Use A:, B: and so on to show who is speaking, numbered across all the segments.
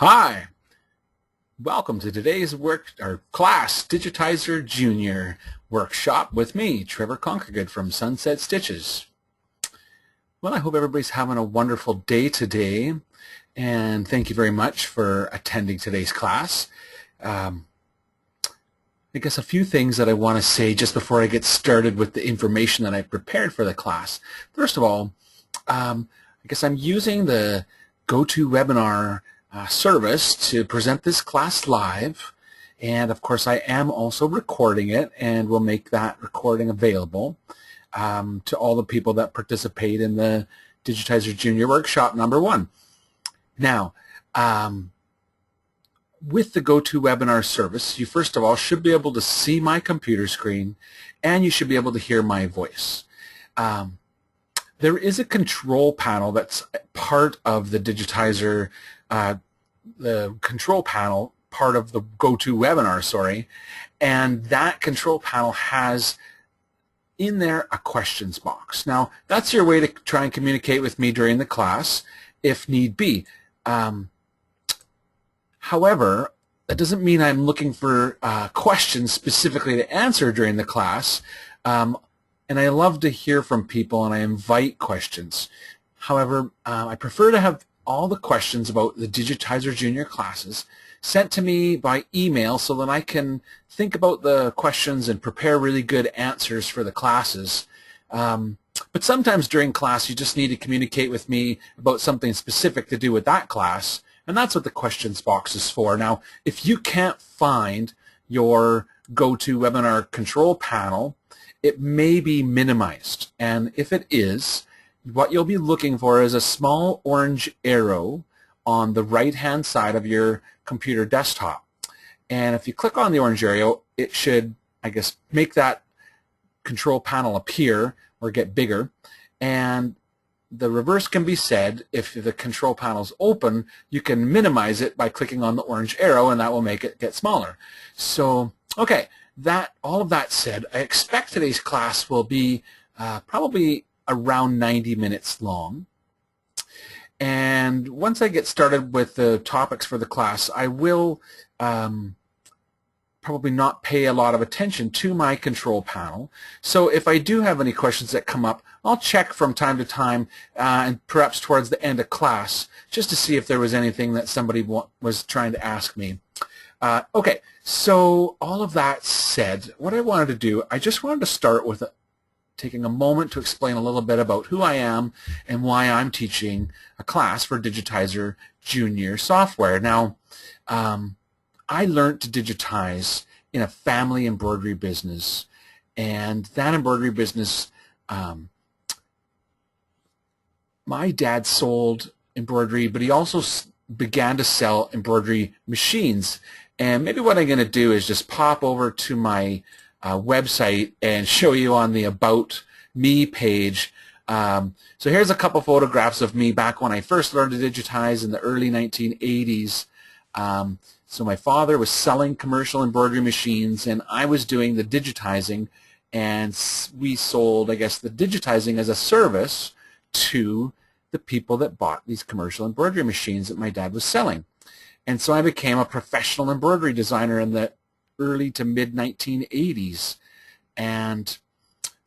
A: Hi, welcome to today's class, Digitizer Jr. workshop with me, Trevor Conquergood from Sunset Stitches. Well, I hope everybody's having a wonderful day today, and thank you very much for attending today's class. I guess a few things that I want to say just before I get started with the information that I prepared for the class. First of all, I guess I'm using the GoToWebinar service to present this class live, and of course I am also recording it and will make that recording available to all the people that participate in the Digitizer Jr. workshop number 1. Now, with the GoToWebinar service, you first of all should be able to see my computer screen and you should be able to hear my voice. There is a control panel that's part of the Digitizer, the control panel, part of the GoToWebinar, and that control panel has in there a questions box. Now, that's your way to try and communicate with me during the class, if need be. However, that doesn't mean I'm looking for questions specifically to answer during the class. And I love to hear from people, and I invite questions. However, I prefer to have all the questions about the Digitizer Junior classes sent to me by email so that I can think about the questions and prepare really good answers for the classes. But sometimes during class you just need to communicate with me about something specific to do with that class, and that's what the questions box is for. Now, if you can't find your GoToWebinar control panel, it may be minimized, and if it is, what you'll be looking for is a small orange arrow on the right-hand side of your computer desktop. And if you click on the orange arrow, it should, I guess, make that control panel appear or get bigger. And the reverse can be said. If the control panel is open, you can minimize it by clicking on the orange arrow, and that will make it get smaller. So, okay. All of that said, I expect today's class will be probably around 90 minutes long. And once I get started with the topics for the class, I will probably not pay a lot of attention to my control panel. So if I do have any questions that come up, I'll check from time to time and perhaps towards the end of class just to see if there was anything that somebody was trying to ask me. Okay, so all of that said, what I wanted to do, I just wanted to start with taking a moment to explain a little bit about who I am and why I'm teaching a class for Digitizer Junior software. Now, I learned to digitize in a family embroidery business, and that embroidery business, my dad sold embroidery, but he also began to sell embroidery machines. And maybe what I'm going to do is just pop over to my website and show you on the About Me page. So here's a couple photographs of me back when I first learned to digitize in the early 1980s. So my father was selling commercial embroidery machines, and I was doing the digitizing, and we sold, I guess, the digitizing as a service to the people that bought these commercial embroidery machines that my dad was selling. And so I became a professional embroidery designer in the early to mid 1980s. And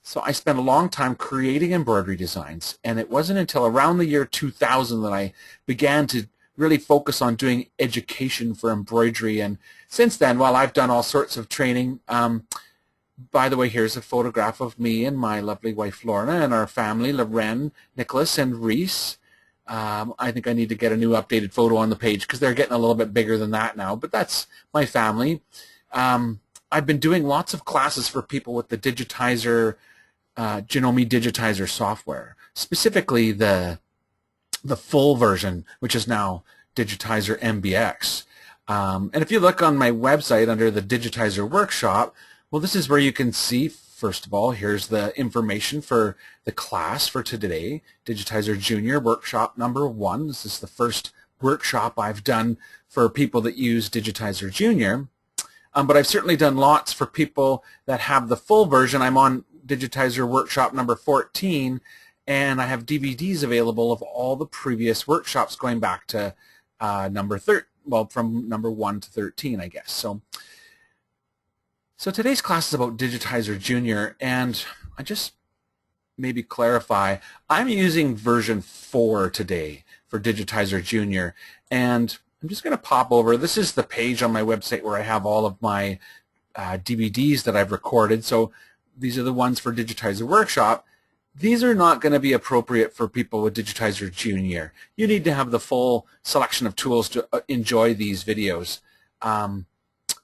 A: so I spent a long time creating embroidery designs, and it wasn't until around the year 2000 that I began to really focus on doing education for embroidery. And since then, while I've done all sorts of training, by the way, here's a photograph of me and my lovely wife Lorna and our family, Loren, Nicholas, and Reese. I think I need to get a new updated photo on the page because they're getting a little bit bigger than that now, but that's my family. I've been doing lots of classes for people with the Digitizer, Janome Digitizer software, specifically the full version, which is now Digitizer MBX. And if you look on my website under the Digitizer Workshop, well, this is where you can see, first of all, here's the information for the class for today, Digitizer Junior Workshop number 1. This is the first workshop I've done for people that use Digitizer Junior. But I've certainly done lots for people that have the full version. I'm on Digitizer Workshop number 14, and I have DVDs available of all the previous workshops going back to well, from number 1 to 13, I guess. So today's class is about Digitizer Jr, and I just maybe clarify, I'm using version 4 today for Digitizer Jr, and I'm just going to pop over. This is the page on my website where I have all of my DVDs that I've recorded. So these are the ones for Digitizer Workshop. These are not going to be appropriate for people with Digitizer Jr. You need to have the full selection of tools to enjoy these videos. A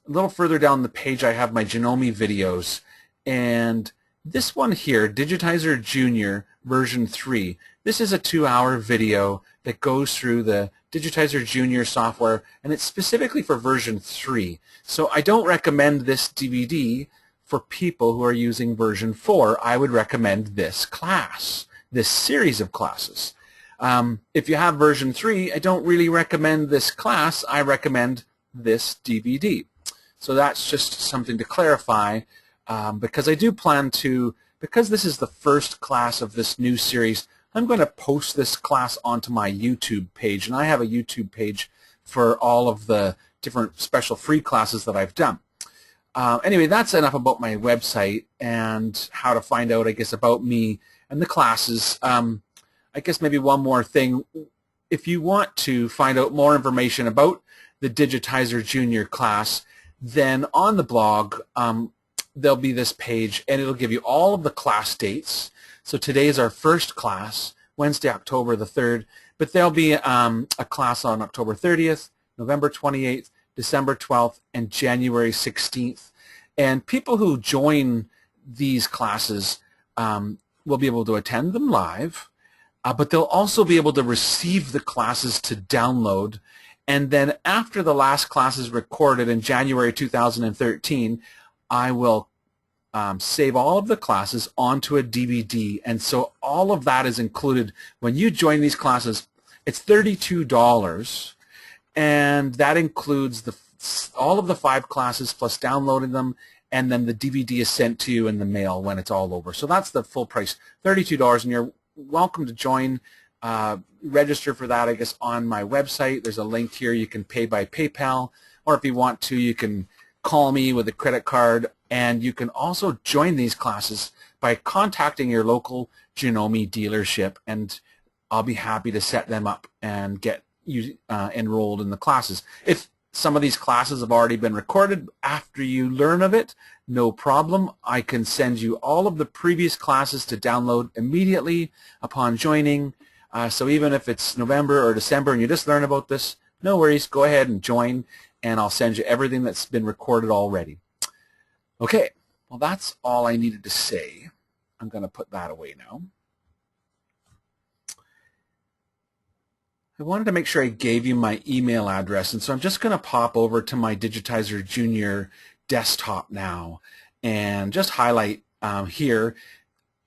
A: little further down the page I have my Janome videos, and this one here, Digitizer Jr version 3, this is a 2-hour video that goes through the Digitizer Jr software, and it's specifically for version 3. So I don't recommend this DVD for people who are using version 4. I would recommend this class, this series of classes. If you have version 3, I don't really recommend this class. I recommend this DVD. So that's just something to clarify, because I do plan to, because this is the first class of this new series, I'm going to post this class onto my YouTube page, and I have a YouTube page for all of the different special free classes that I've done. Anyway, that's enough about my website and how to find out, I guess, about me and the classes. I guess maybe one more thing. If you want to find out more information about the Digitizer Jr class, then on the blog there'll be this page, and it'll give you all of the class dates. So today is our first class, Wednesday, October the 3rd, but there'll be a class on October 30th, November 28th, December 12th, and January 16th. And people who join these classes will be able to attend them live, but they'll also be able to receive the classes to download. And then after the last class is recorded in January 2013, I will save all of the classes onto a DVD. And so all of that is included. When you join these classes, it's $32, and that includes all of the 5 classes plus downloading them, and then the DVD is sent to you in the mail when it's all over. So that's the full price, $32, and you're welcome to join. Register for that, I guess, on my website. There's a link here. You can pay by PayPal, or if you want to, you can call me with a credit card, and you can also join these classes by contacting your local Janome dealership, and I'll be happy to set them up and get you enrolled in the classes. If some of these classes have already been recorded after you learn of it, no problem. I can send you all of the previous classes to download immediately upon joining. So even if it's November or December and you just learn about this, no worries, go ahead and join, and I'll send you everything that's been recorded already. Okay, well, that's all I needed to say. I'm going to put that away now. I wanted to make sure I gave you my email address, and so I'm just going to pop over to my Digitizer Jr desktop now and just highlight here.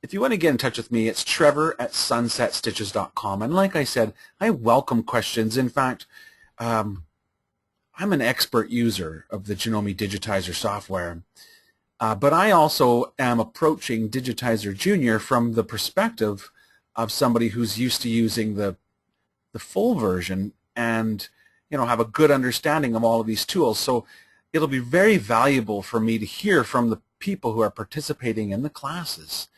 A: If you want to get in touch with me, it's trevor@sunsetstitches.com. And like I said, I welcome questions. In fact, I'm an expert user of the Janome Digitizer software, but I also am approaching Digitizer Jr from the perspective of somebody who's used to using the full version and, you know, have a good understanding of all of these tools. So it'll be very valuable for me to hear from the people who are participating in the classes,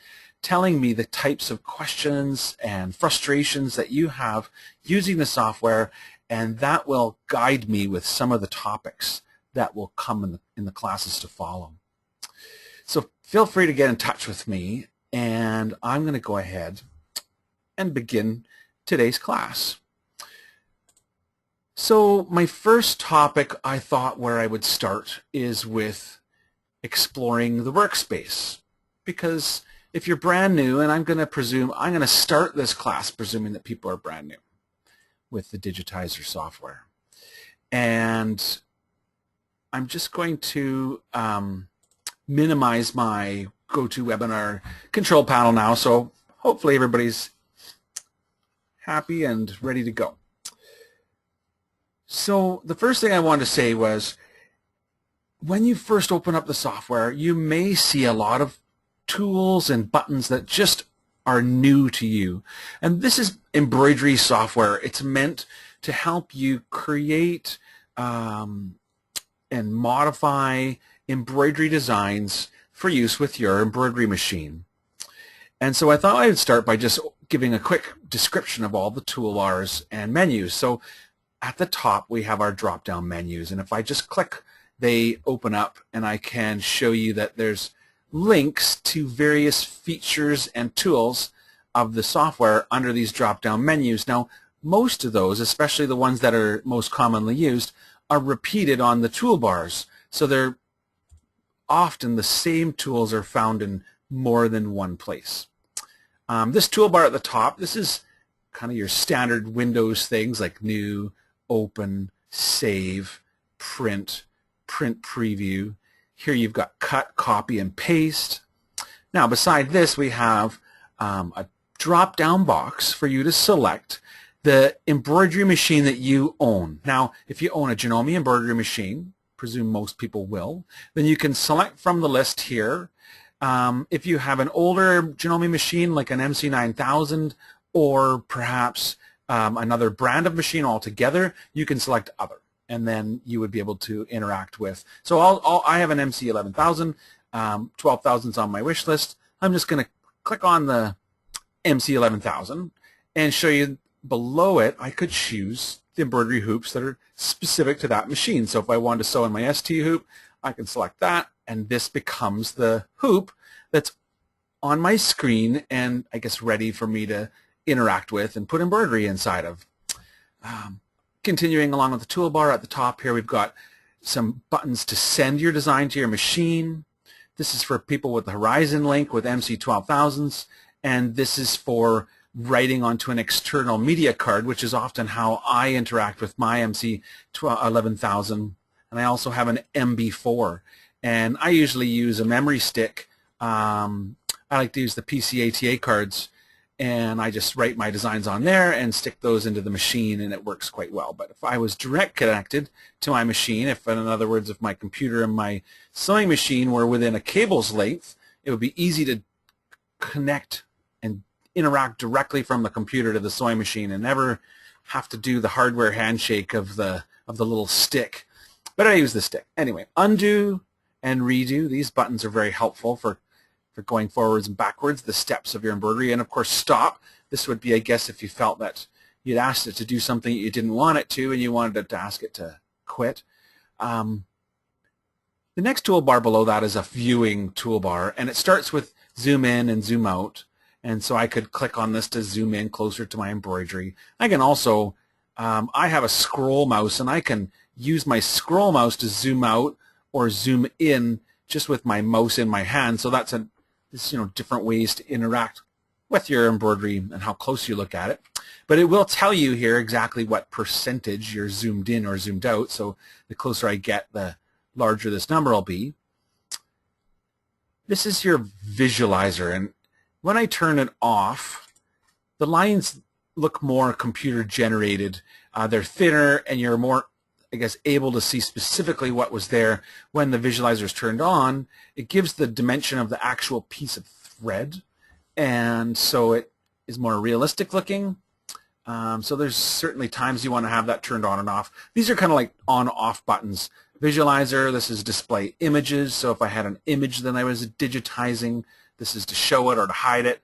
A: telling me the types of questions and frustrations that you have using the software, and that will guide me with some of the topics that will come in the classes to follow. So feel free to get in touch with me, and I'm going to go ahead and begin today's class. So my first topic, I thought where I would start is with exploring the workspace, because if you're brand new, and I'm going to start this class presuming that people are brand new with the Digitizer software, and I'm just going to minimize my GoToWebinar control panel now, so hopefully everybody's happy and ready to go. So the first thing I wanted to say was, when you first open up the software, you may see a lot of tools and buttons that just are new to you. And this is embroidery software. It's meant to help you create and modify embroidery designs for use with your embroidery machine. And so I thought I would start by just giving a quick description of all the toolbars and menus. So at the top we have our drop-down menus, and if I just click, they open up, and I can show you that there's links to various features and tools of the software under these drop-down menus. Now, most of those, especially the ones that are most commonly used, are repeated on the toolbars. So they're often the same tools are found in more than one place. This toolbar at the top, this is kind of your standard Windows things like New, Open, Save, Print, Print Preview. Here you've got Cut, Copy, and Paste. Now beside this we have a drop-down box for you to select the embroidery machine that you own. Now if you own a Janome embroidery machine, presume most people will, then you can select from the list here. If you have an older Janome machine like an MC9000 or perhaps another brand of machine altogether, you can select Other, and then you would be able to interact with. So I have an MC11000, 12,000 is on my wish list. I'm just going to click on the MC11000 and show you below it I could choose the embroidery hoops that are specific to that machine. So if I wanted to sew in my ST hoop, I can select that, and this becomes the hoop that's on my screen and I guess ready for me to interact with and put embroidery inside of. Continuing along with the toolbar at the top here, we've got some buttons to send your design to your machine. This is for people with the Horizon link with MC12000s, and this is for writing onto an external media card, which is often how I interact with my MC11000. And I also have an MB4, and I usually use a memory stick. I like to use the PCATA cards, and I just write my designs on there and stick those into the machine, and it works quite well. But if I was direct connected to my machine, if in other words, if my computer and my sewing machine were within a cable's length, it would be easy to connect and interact directly from the computer to the sewing machine and never have to do the hardware handshake of the little stick. But I use the stick. Anyway, undo and redo. These buttons are very helpful for going forwards and backwards, the steps of your embroidery. And of course, stop. This would be, I guess, if you felt that you'd asked it to do something you didn't want it to and you wanted it to ask it to quit. The next toolbar below that is a viewing toolbar, and it starts with zoom in and zoom out. And so I could click on this to zoom in closer to my embroidery. I can also, I have a scroll mouse, and I can use my scroll mouse to zoom out or zoom in just with my mouse in my hand. So that's different ways to interact with your embroidery and how close you look at it. But it will tell you here exactly what percentage you're zoomed in or zoomed out. So the closer I get, the larger this number will be. This is your visualizer, and when I turn it off, the lines look more computer generated. They're thinner, and you're more, I guess, able to see specifically what was there. When the visualizer is turned on, it gives the dimension of the actual piece of thread, and so it is more realistic looking. So there's certainly times you want to have that turned on and off. These are kind of like on-off buttons. Visualizer, this is display images, so if I had an image then I was digitizing. This is to show it or to hide it.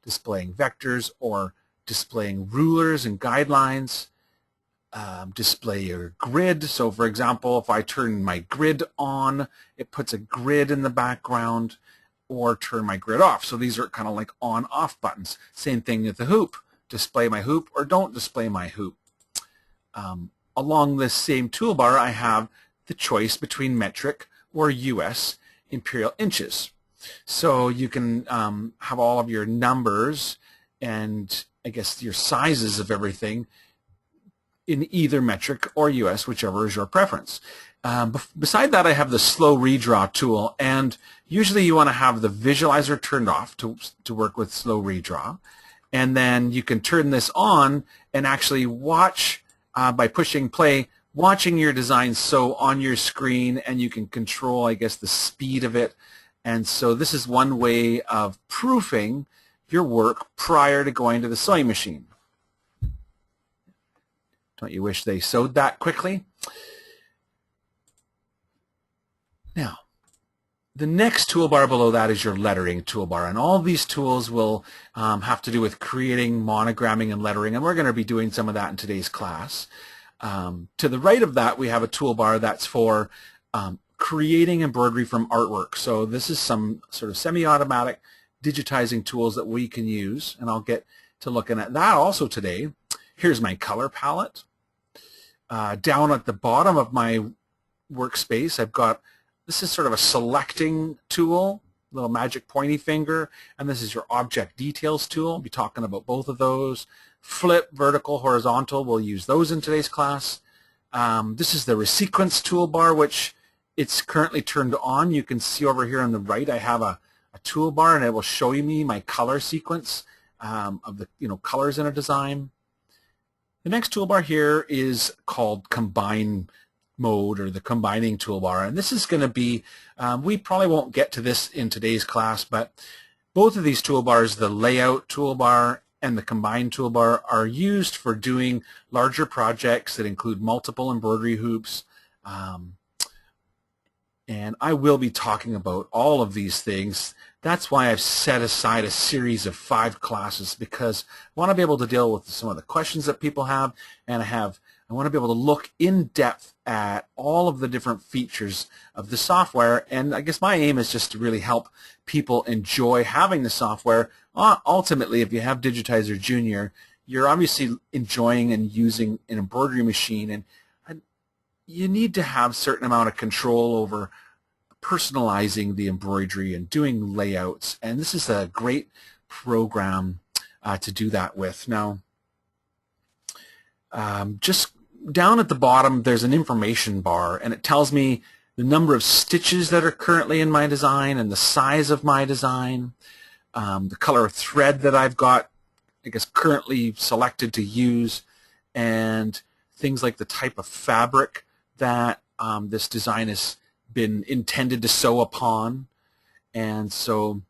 A: Displaying vectors or displaying rulers and guidelines. Display your grid. So for example, if I turn my grid on, it puts a grid in the background, or turn my grid off. So these are kind of like on-off buttons. Same thing with the hoop. Display my hoop or don't display my hoop. Along this same toolbar, I have the choice between metric or US imperial inches. So you can have all of your numbers and I guess your sizes of everything in either metric or US, whichever is your preference. Beside that, I have the slow redraw tool, and usually you want to have the visualizer turned off to work with slow redraw, and then you can turn this on and actually watch by pushing play, watching your design sew on your screen, and you can control, I guess, the speed of it. And so this is one way of proofing your work prior to going to the sewing machine. Don't you wish they sewed that quickly? Now, the next toolbar below that is your lettering toolbar, and all these tools will have to do with creating monogramming and lettering, and we're going to be doing some of that in today's class. To the right of that, we have a toolbar that's for creating embroidery from artwork. So this is some sort of semi-automatic digitizing tools that we can use, and I'll get to looking at that also today. Here's my color palette. Down at the bottom of my workspace, I've got, this is sort of a selecting tool, little magic pointy finger, and this is your object details tool. I'll be talking about both of those. Flip, vertical, horizontal, we'll use those in today's class. This is the resequence toolbar, which it's currently turned on. You can see over here on the right I have a toolbar, and it will show me my color sequence of the colors in a design. The next toolbar here is called combine mode, or the combining toolbar, and this is going to be, we probably won't get to this in today's class, but both of these toolbars, the layout toolbar and the combine toolbar, are used for doing larger projects that include multiple embroidery hoops, and I will be talking about all of these things. That's why I've set aside a series of 5 classes, because I want to be able to deal with some of the questions that people have, and I want to be able to look in depth at all of the different features of the software, and I guess my aim is just to really help people enjoy having the software. Ultimately, if you have Digitizer Jr, you're obviously enjoying and using an embroidery machine, and you need to have a certain amount of control over personalizing the embroidery and doing layouts, and this is a great program to do that with. Now, just down at the bottom, there's an information bar, and it tells me the number of stitches that are currently in my design and the size of my design, the color of thread that I've got, I guess, currently selected to use, and things like the type of fabric that this design has been intended to sew upon. And so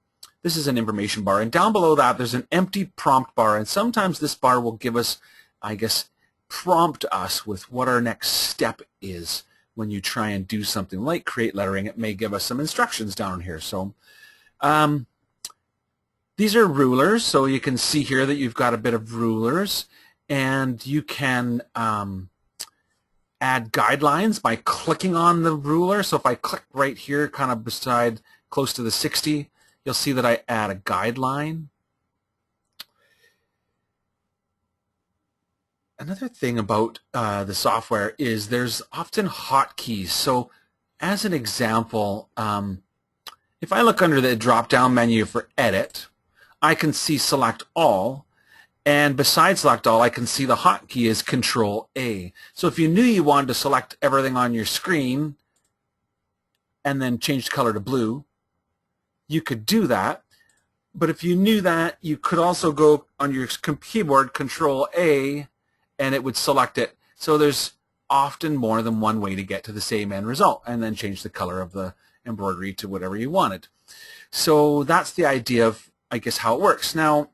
A: this is an information bar, and down below that there's an empty prompt bar, and sometimes this bar will give us, I guess, prompt us with what our next step is when you try and do something like create lettering. It may give us some instructions down here. So these are rulers, so you can see here that you've got a bit of rulers, and you can add guidelines by clicking on the ruler. So if I click right here, kind of beside close to the 60, you'll see that I add a guideline. Another thing about the software is there's often hotkeys. So as an example, if I look under the drop-down menu for Edit, I can see Select All, and beside Select All, I can see the hotkey is Control-A. So if you knew you wanted to select everything on your screen and then change the color to blue, you could do that. But if you knew that, you could also go on your keyboard, Control-A, and it would select it. So there's often more than one way to get to the same end result, and then change the color of the embroidery to whatever you wanted. So that's the idea of, I guess, how it works. Now,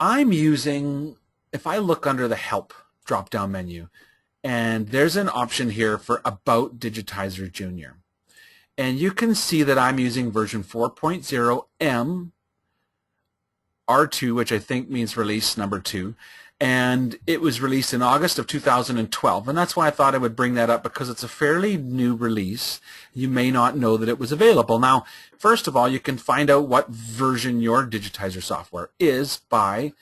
A: I'm using, if I look under the Help drop-down menu, and there's an option here for About Digitizer Jr. And you can see that I'm using version 4.0 M R2, which I think means release number 2, and it was released in August of 2012, and that's why I thought I would bring that up, because it's a fairly new release. You may not know that it was available. Now, first of all, you can find out what version your digitizer software is by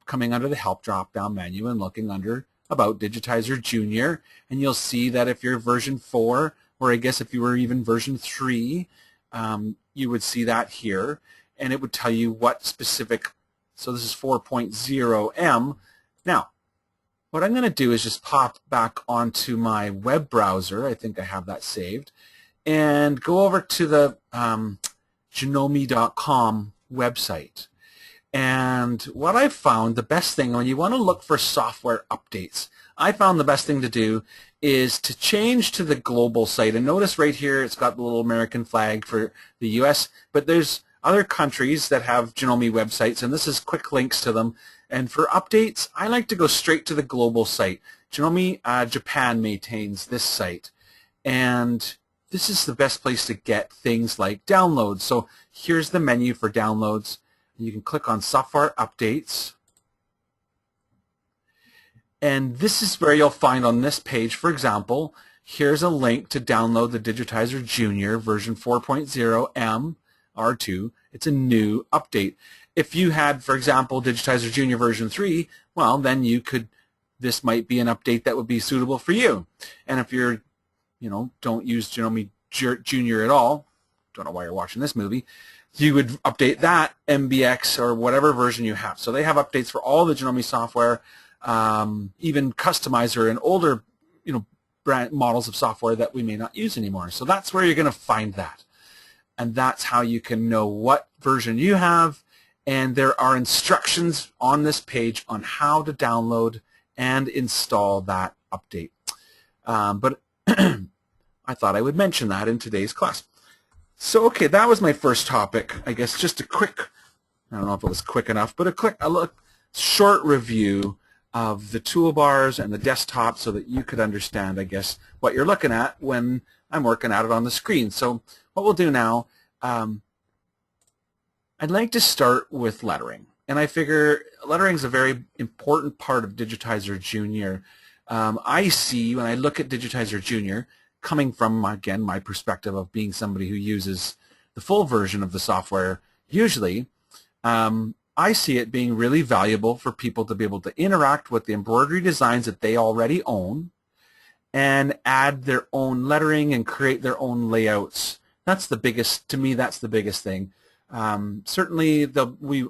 A: coming under the Help drop-down menu and looking under About Digitizer Jr, and you'll see that if you're version 4, or I guess if you were even version 3, you would see that here, and it would tell you what specific, so this is 4.0 M. Now, what I'm going to do is just pop back onto my web browser, I think I have that saved, and go over to the Janome.com website. And what I've found, the best thing, when you want to look for software updates, I found the best thing to do is to change to the global site. And notice right here it's got the little American flag for the US, but there's other countries that have Janome websites, and this is quick links to them. And for updates, I like to go straight to the global site. Janome Japan maintains this site, and this is the best place to get things like downloads. So here's the menu for downloads. You can click on Software Updates, and this is where you'll find on this page, for example, here's a link to download the Digitizer Jr version 4.0 M R2. It's a new update. If you had, for example, Digitizer Jr version 3, well, then you could, this might be an update that would be suitable for you. And if you're, don't use Janome Jr at all, don't know why you're watching this movie, you would update that MBX or whatever version you have. So they have updates for all the Janome software, even Customizer and older, brand models of software that we may not use anymore. So that's where you're going to find that. And that's how you can know what version you have. And there are instructions on this page on how to download and install that update. But I thought I would mention that in today's class. So, okay, that was my first topic. I guess just a quick, I don't know if it was quick enough, but a short review of the toolbars and the desktop so that you could understand, I guess, what you're looking at when I'm working at it on the screen. So what we'll do now, I'd like to start with lettering. And I figure lettering is a very important part of Digitizer Jr. I see, when I look at Digitizer Jr., coming from, again, my perspective of being somebody who uses the full version of the software, usually, I see it being really valuable for people to be able to interact with the embroidery designs that they already own and add their own lettering and create their own layouts. That's the biggest, to me, that's the biggest thing. Certainly, we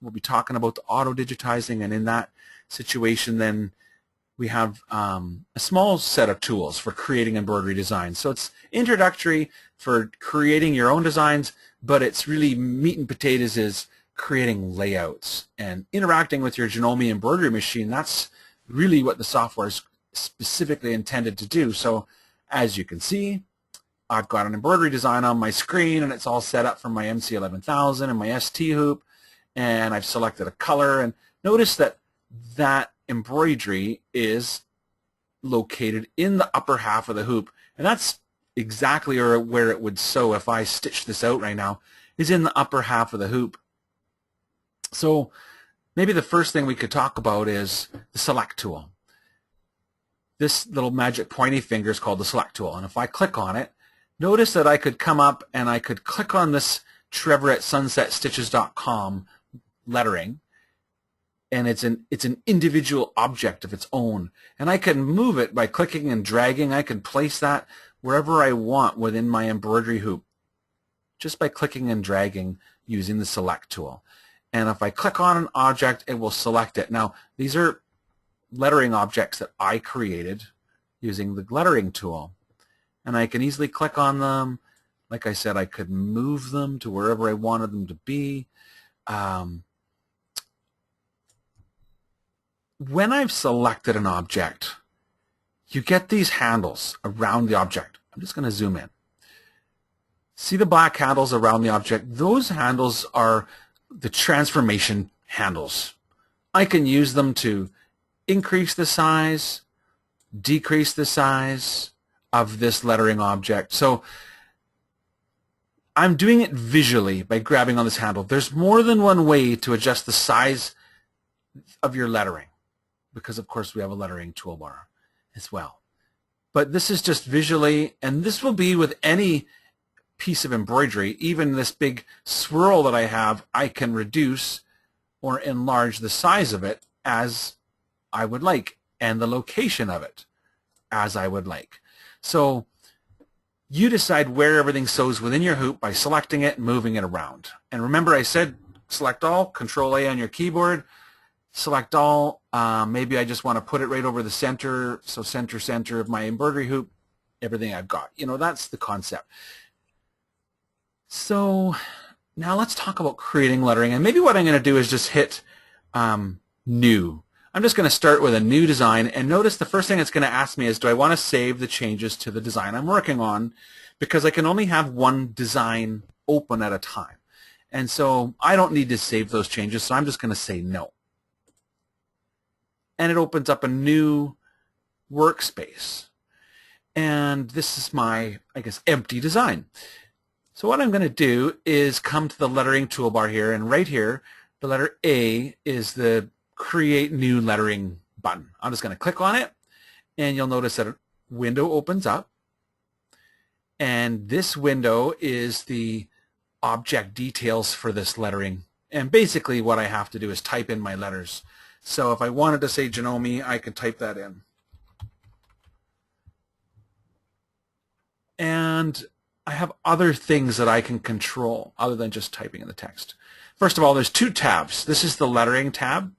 A: will be talking about the auto-digitizing, and in that situation, then we have a small set of tools for creating embroidery designs. So it's introductory for creating your own designs, but it's really meat and potatoes is creating layouts and interacting with your Janome embroidery machine. That's really what the software is specifically intended to do. So as you can see, I've got an embroidery design on my screen, and it's all set up for my MC11000 and my ST hoop, and I've selected a color, and notice that that embroidery is located in the upper half of the hoop, and that's exactly where it would sew if I stitch this out right now, is in the upper half of the hoop. So maybe the first thing we could talk about is the select tool. This little magic pointy finger is called the select tool, and if I click on it, notice that I could come up and I could click on this Trevor at sunsetstitches.com lettering, and it's an individual object of its own, and I can move it by clicking and dragging. I can place that wherever I want within my embroidery hoop just by clicking and dragging using the select tool. And if I click on an object, it will select it. Now, these are lettering objects that I created using the lettering tool, and I can easily click on them. Like I said, I could move them to wherever I wanted them to be. When I've selected an object, you get these handles around the object. I'm just going to zoom in. See the black handles around the object? Those handles are the transformation handles. I can use them to increase the size, decrease the size of this lettering object. So I'm doing it visually by grabbing on this handle. There's more than one way to adjust the size of your lettering, because of course we have a lettering toolbar as well. But this is just visually, and this will be with any piece of embroidery. Even this big swirl that I have, I can reduce or enlarge the size of it as I would like, and the location of it as I would like. So you decide where everything sews within your hoop by selecting it and moving it around. And remember, I said select all, Control A on your keyboard, select all. Maybe I just want to put it right over the center, so center of my embroidery hoop, everything I've got. That's the concept. So now let's talk about creating lettering, and maybe what I'm going to do is just hit new. I'm just going to start with a new design, and notice the first thing it's going to ask me is, do I want to save the changes to the design I'm working on, because I can only have one design open at a time. And so I don't need to save those changes, so I'm just going to say no. and it opens up a new workspace. And this is my, I guess, empty design. So what I'm going to do is come to the lettering toolbar here, and right here, the letter A is the Create New Lettering button. I'm just going to click on it, and you'll notice that a window opens up. And this window is the object details for this lettering. And basically what I have to do is type in my letters. So if I wanted to say Janome, I could type that in. And I have other things that I can control other than just typing in the text. First of all, there's two tabs. This is the lettering tab.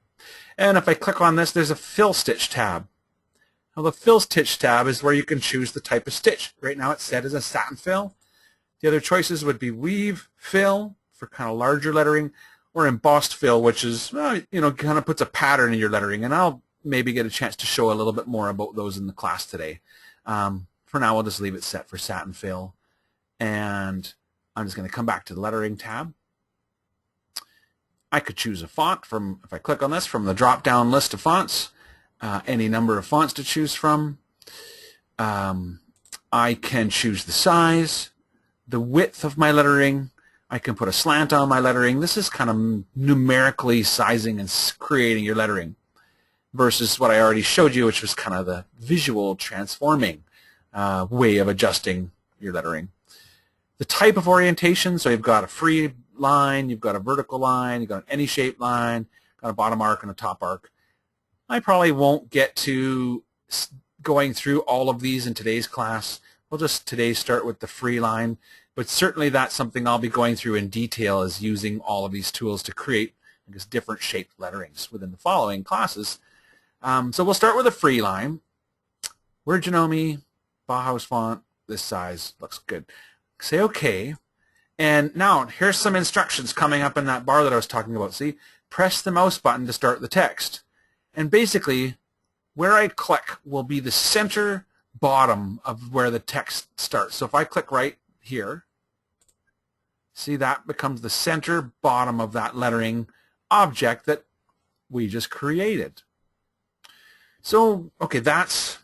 A: And if I click on this, there's a fill stitch tab. Now the fill stitch tab is where you can choose the type of stitch. Right now it's set as a satin fill. The other choices would be weave fill for kind of larger lettering, or embossed fill, which is, kind of puts a pattern in your lettering. And I'll maybe get a chance to show a little bit more about those in the class today. For now, I'll just leave it set for satin fill. And I'm just going to come back to the lettering tab. I could choose a font from, if I click on this, from the drop-down list of fonts. Any number of fonts to choose from. I can choose the size, the width of my lettering. I can put a slant on my lettering. This is kind of numerically sizing and creating your lettering versus what I already showed you, which was kind of the visual transforming way of adjusting your lettering. The type of orientation, so you've got a free line, you've got a vertical line, you've got any shape line, got a bottom arc and a top arc. I probably won't get to going through all of these in today's class. We'll just today start with the free line, but certainly that's something I'll be going through in detail, is using all of these tools to create, I guess, different shaped letterings within the following classes. So we'll start with a free line. Word Janome, Bauhaus font, this size, looks good. Say OK. And now here's some instructions coming up in that bar that I was talking about. See, press the mouse button to start the text. And basically, where I click will be the center bottom of where the text starts. So if I click right here, see, that becomes the center bottom of that lettering object that we just created. So, okay, that's,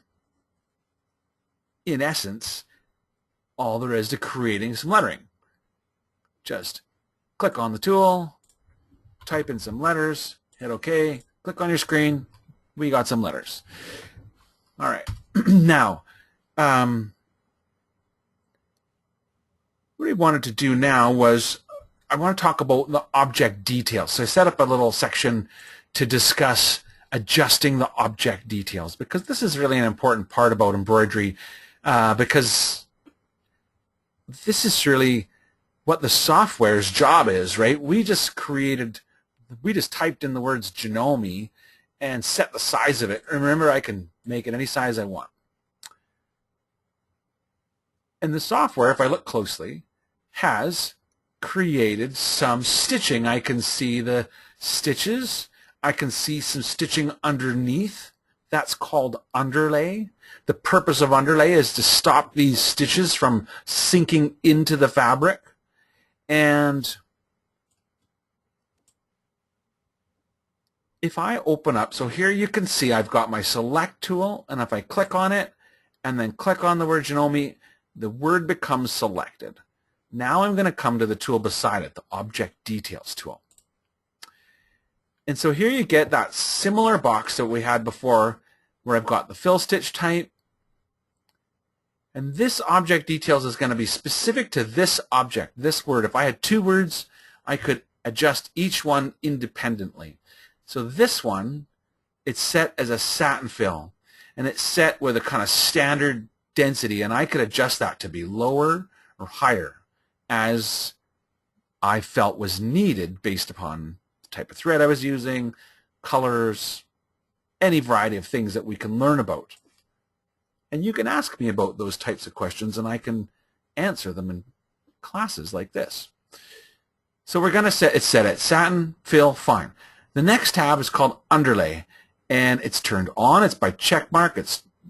A: in essence, all there is to creating some lettering. Just click on the tool, type in some letters, hit OK, click on your screen, we got some letters. All right. Now, what I wanted to do now was I want to talk about the object details. So I set up a little section to discuss adjusting the object details, because this is really an important part about embroidery, because this is really what the software's job is, right? We just typed in the words Janome and set the size of it. Remember, I can make it any size I want. And the software, if I look closely, has created some stitching. I can see the stitches. I can see some stitching underneath. That's called underlay. The purpose of underlay is to stop these stitches from sinking into the fabric. And if I open up, so here you can see I've got my select tool, and if I click on it and then click on the word Janome, the word becomes selected. Now I'm going to come to the tool beside it, the Object Details tool. And so here you get that similar box that we had before, where I've got the fill stitch type. And this Object Details is going to be specific to this object, this word. If I had two words, I could adjust each one independently. So this one, it's set as a satin fill, and it's set with a kind of standard density, and I could adjust that to be lower or higher as I felt was needed based upon the type of thread I was using, colors, any variety of things that we can learn about. And you can ask me about those types of questions, and I can answer them in classes like this. So we're going to set it at satin, fill, fine. The next tab is called underlay, and it's turned on. It's by check mark.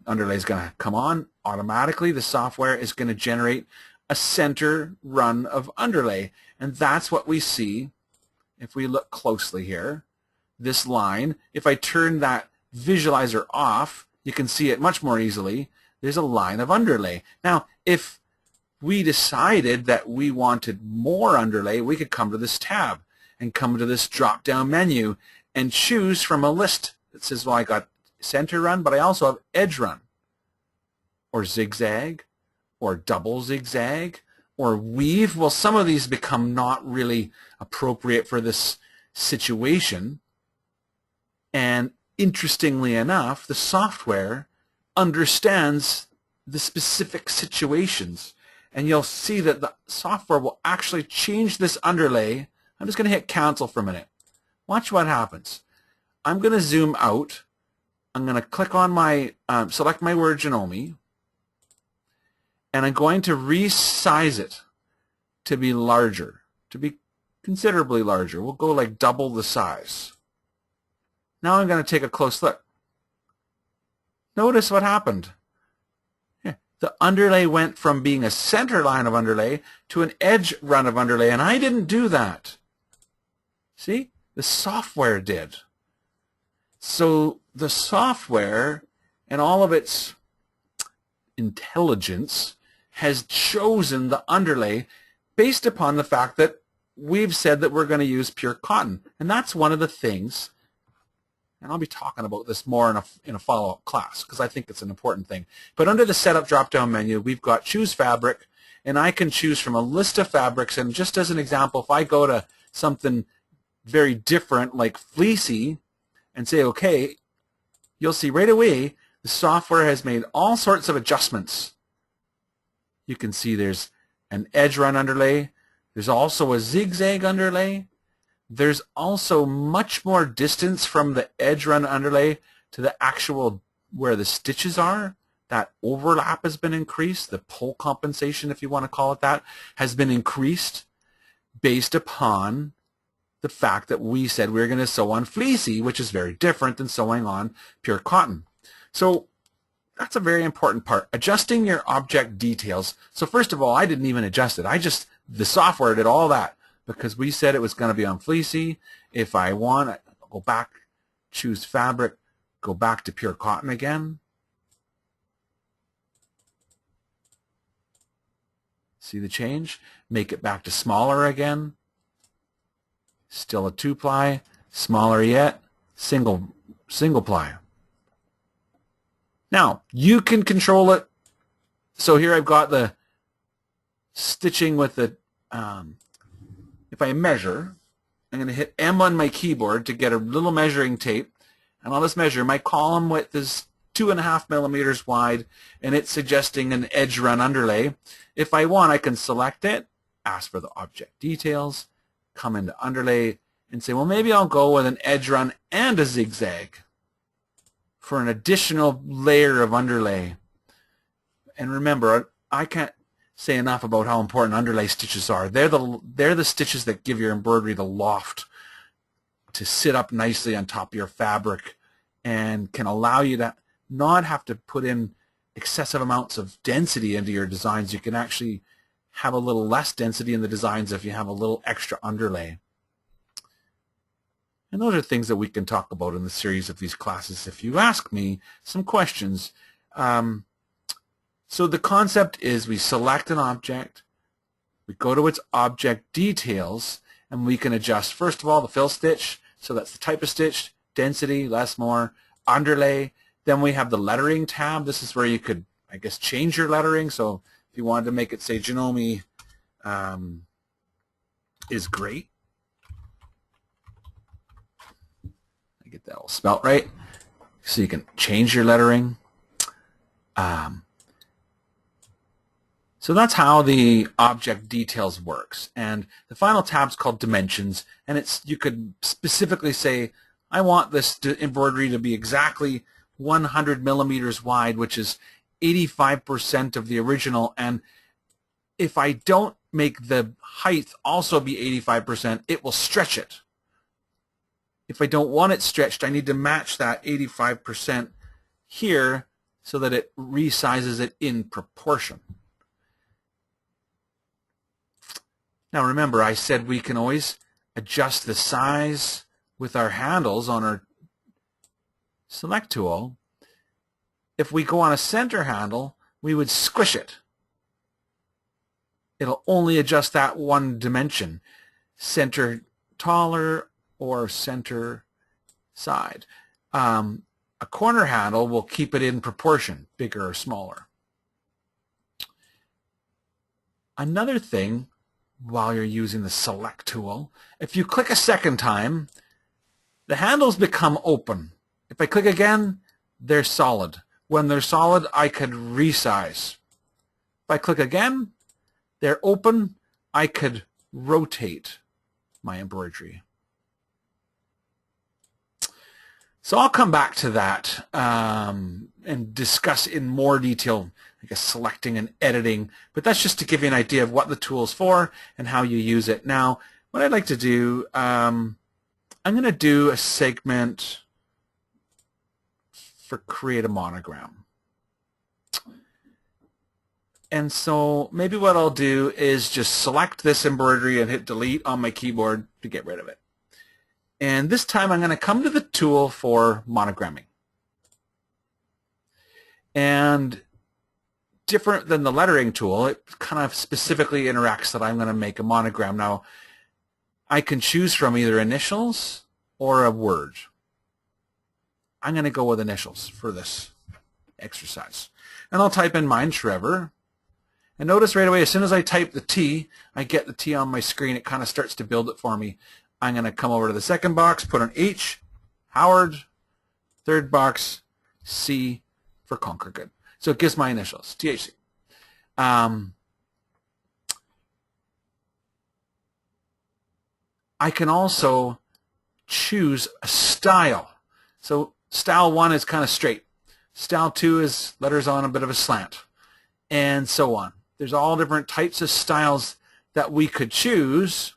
A: Underlay is going to come on automatically. The software is going to generate a center run of underlay, and that's what we see if we look closely here. This line, if I turn that visualizer off, you can see it much more easily. There's a line of underlay. Now, if we decided that we wanted more underlay, we could come to this tab and come to this drop-down menu and choose from a list that says, well, I got center run, but I also have edge run, or zigzag, or double zigzag, or weave. Well, some of these become not really appropriate for this situation. And interestingly enough, the software understands the specific situations. And you'll see that the software will actually change this underlay. I'm just going to hit cancel for a minute. Watch what happens. I'm going to zoom out. I'm going to click on my, select my word Janome, and I'm going to resize it to be larger, to be considerably larger. We'll go like double the size. Now I'm going to take a close look. Notice what happened. The underlay went from being a center line of underlay to an edge run of underlay, and I didn't do that. See? The software did. So the software and all of its intelligence has chosen the underlay based upon the fact that we've said that we're going to use pure cotton. And that's one of the things, and I'll be talking about this more in a follow-up class because I think it's an important thing. But under the Setup drop-down menu, we've got Choose Fabric, and I can choose from a list of fabrics. And just as an example, if I go to something very different like fleecy and say OK, you'll see right away the software has made all sorts of adjustments. You can see there's an edge run underlay. There's also a zigzag underlay. There's also much more distance from the edge run underlay to the actual where the stitches are. That overlap has been increased. The pull compensation, if you want to call it that, has been increased based upon the fact that we said we were going to sew on fleecy, which is very different than sewing on pure cotton. So that's a very important part, adjusting your object details. So first of all, I didn't even adjust it. The software did all that because we said it was going to be on fleecy. If I want, I'll go back, choose fabric, go back to pure cotton again. See the change? Make it back to smaller again. Still a 2-ply, smaller yet, single ply. Now, you can control it. So here I've got the stitching with the, if I measure, I'm going to hit M on my keyboard to get a little measuring tape, and I'll just measure. My column width is 2.5 millimeters wide, and it's suggesting an edge run underlay. If I want, I can select it, ask for the object details, come into underlay, and say, well, maybe I'll go with an edge run and a zigzag for an additional layer of underlay. And remember, I can't say enough about how important underlay stitches are. They're the stitches that give your embroidery the loft to sit up nicely on top of your fabric and can allow you to not have to put in excessive amounts of density into your designs. You can actually have a little less density in the designs if you have a little extra underlay. And those are things that we can talk about in the series of these classes if you ask me some questions. So the concept is we select an object, we go to its object details, and we can adjust, first of all, the fill stitch. So that's the type of stitch, density, less, more, underlay. Then we have the lettering tab. This is where you could, I guess, change your lettering. So if you wanted to make it say Janome is great. I get that all spelt right. So you can change your lettering. So that's how the object details works. And the final tab is called dimensions, and you could specifically say, I want this embroidery to be exactly 100 millimeters wide, which is 85% of the original. And if I don't make the height also be 85%, it will stretch it. If I don't want it stretched, I need to match that 85% here so that it resizes it in proportion. Now remember, I said we can always adjust the size with our handles on our select tool, if we go on a center handle, we would squish it. It'll only adjust that one dimension, center taller or center side. A corner handle will keep it in proportion, bigger or smaller. Another thing, while you're using the select tool, if you click a second time, the handles become open. If I click again, they're solid. When they're solid, I could resize. If I click again, they're open. I could rotate my embroidery. So I'll come back to that and discuss in more detail, I guess, selecting and editing. But that's just to give you an idea of what the tool's for and how you use it. Now, what I'd like to do, I'm going to do a segment for create a monogram. And so maybe what I'll do is just select this embroidery and hit delete on my keyboard to get rid of it. And this time I'm going to come to the tool for monogramming. And different than the lettering tool, it kind of specifically interacts that I'm going to make a monogram. Now, I can choose from either initials or a word. I'm going to go with initials for this exercise. And I'll type in mine, Trevor. And notice right away, as soon as I type the T, I get the T on my screen. It kind of starts to build it for me. I'm going to come over to the second box, put an H, Howard, third box, C for Conquergood. So it gives my initials, THC. I can also choose a style. So style 1 is kind of straight. Style 2 is letters on a bit of a slant, and so on. There's all different types of styles that we could choose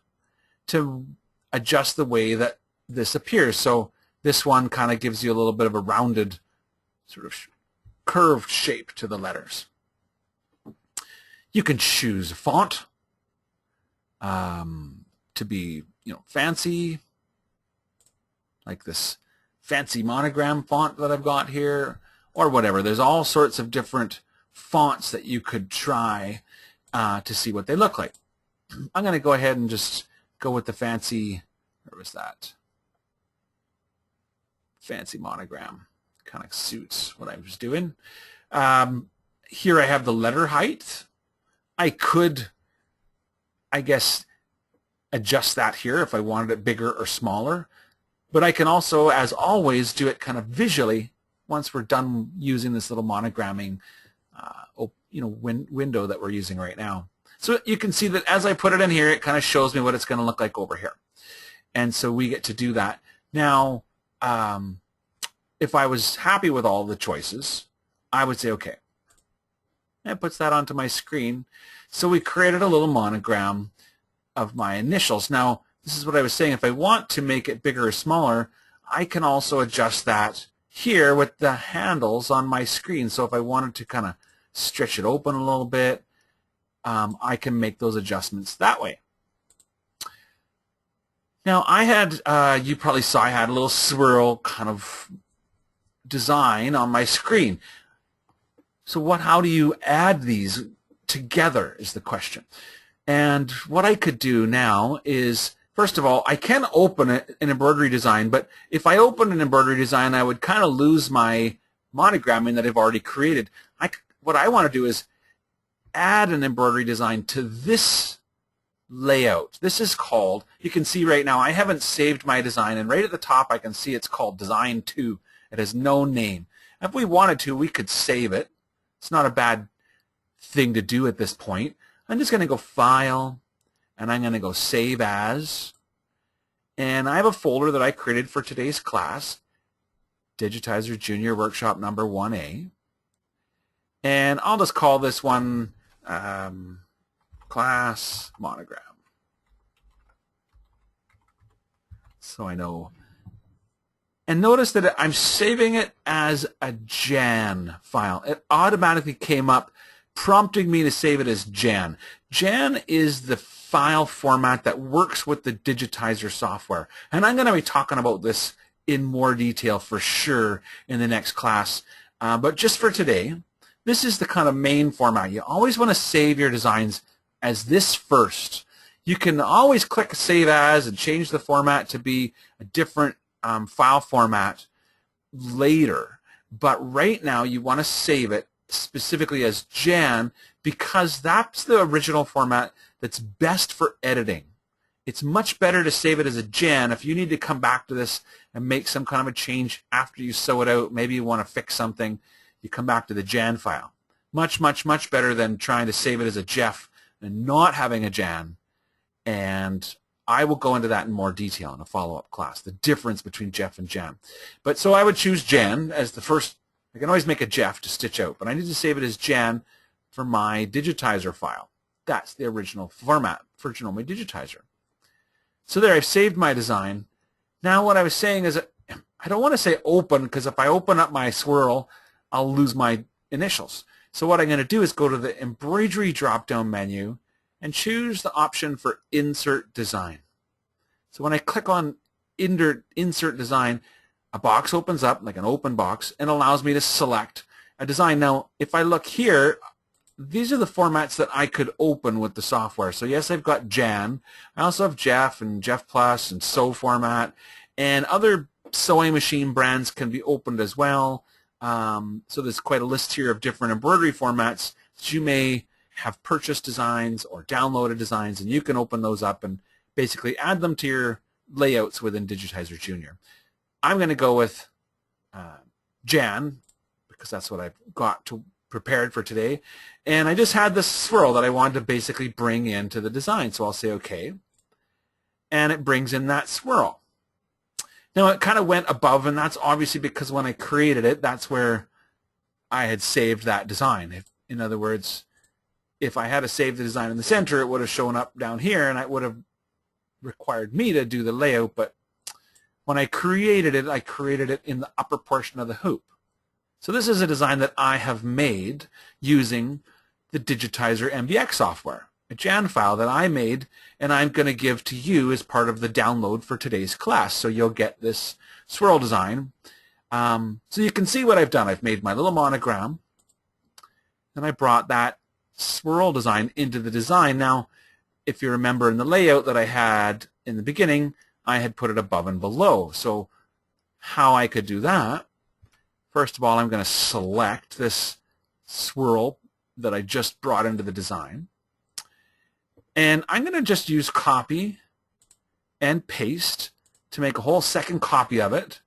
A: to adjust the way that this appears. So this one kind of gives you a little bit of a rounded, sort of curved shape to the letters. You can choose a font to be, fancy, like this fancy monogram font that I've got here, or whatever. There's all sorts of different fonts that you could try to see what they look like. I'm going to go ahead and just go with the fancy, where was that? Fancy monogram. Kind of suits what I was doing. Here I have the letter height. I could, I guess, adjust that here if I wanted it bigger or smaller. But I can also, as always, do it kind of visually once we're done using this little monogramming window that we're using right now. So you can see that as I put it in here, it kind of shows me what it's going to look like over here. And so we get to do that. Now, if I was happy with all the choices, I would say, okay. And it puts that onto my screen. So we created a little monogram of my initials. Now, this is what I was saying. If I want to make it bigger or smaller, I can also adjust that here with the handles on my screen. So if I wanted to kind of stretch it open a little bit, I can make those adjustments that way. Now, I had, you probably saw I had a little swirl kind of design on my screen. So how do you add these together is the question. And what I could do now is, first of all, I can open an embroidery design, but if I open an embroidery design, I would kind of lose my monogramming that I've already created. What I want to do is add an embroidery design to this layout. This is called, you can see right now, I haven't saved my design, and right at the top I can see it's called Design 2. It has no name. If we wanted to, we could save it. It's not a bad thing to do at this point. I'm just going to go File, and I'm going to go Save As. And I have a folder that I created for today's class, Digitizer Jr. Workshop number 1A. And I'll just call this one Class Monogram. So I know. And notice that I'm saving it as a Jan file. It automatically came up prompting me to save it as Jan. Jan is the file format that works with the Digitizer software. And I'm going to be talking about this in more detail for sure in the next class. But just for today, this is the kind of main format. You always want to save your designs as this first. You can always click Save As and change the format to be a different file format later. But right now you want to save it specifically as Jan because that's the original format that's best for editing. It's much better to save it as a Jan if you need to come back to this and make some kind of a change after you sew it out. Maybe you want to fix something. You come back to the Jan file. Much, much, much better than trying to save it as a Jeff and not having a Jan. And I will go into that in more detail in a follow-up class, the difference between Jeff and Jan. But so I would choose Jan as the first. I can always make a Jeff to stitch out, but I need to save it as Jan for my digitizer file. That's the original format for Janome Digitizer. So there, I've saved my design. Now what I was saying is I don't want to say open because if I open up my swirl, I'll lose my initials. So what I'm going to do is go to the embroidery drop-down menu and choose the option for Insert Design. So when I click on Insert Design, a box opens up, like an open box, and allows me to select a design. Now, if I look here, these are the formats that I could open with the software. So yes, I've got Jan. I also have Jeff and Jeff Plus and Sew format. And other sewing machine brands can be opened as well. So there's quite a list here of different embroidery formats that you may have purchased designs or downloaded designs, and you can open those up and basically add them to your layouts within Digitizer Jr. I'm going to go with Jan because that's what I've got prepared for today, and I just had this swirl that I wanted to basically bring into the design, so I'll say OK, and it brings in that swirl. Now it kind of went above, and that's obviously because when I created it, that's where I had saved that design. In other words, if I had to save the design in the center, it would have shown up down here, and it would have required me to do the layout, but when I created it in the upper portion of the hoop. So this is a design that I have made using the Digitizer MBX software, a Jan file that I made, and I'm going to give to you as part of the download for today's class. So you'll get this swirl design. So you can see what I've done. I've made my little monogram, and I brought that swirl design into the design. Now, if you remember in the layout that I had in the beginning, I had put it above and below. So how I could do that, first of all, I'm going to select this swirl that I just brought into the design. And I'm going to just use copy and paste to make a whole second copy of it.